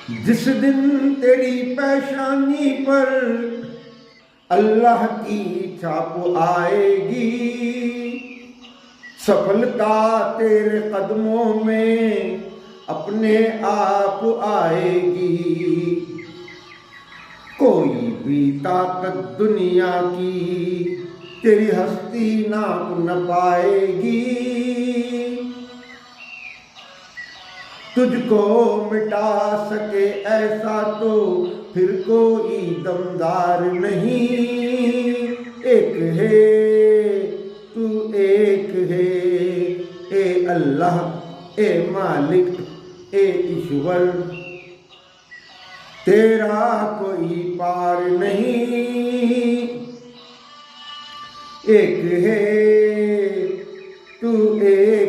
जिस दिन तेरी पेशानी पर अल्लाह की छाप आएगी, सफलता तेरे कदमों में अपने आप आएगी। कोई भी ताकत दुनिया की तेरी हस्ती नाप न पाएगी। तुझको मिटा सके ऐसा तो फिर कोई दमदार नहीं। एक है तू, एक है, ए अल्लाह, ए मालिक, ए ईश्वर, तेरा कोई पार नहीं। एक है तू, एक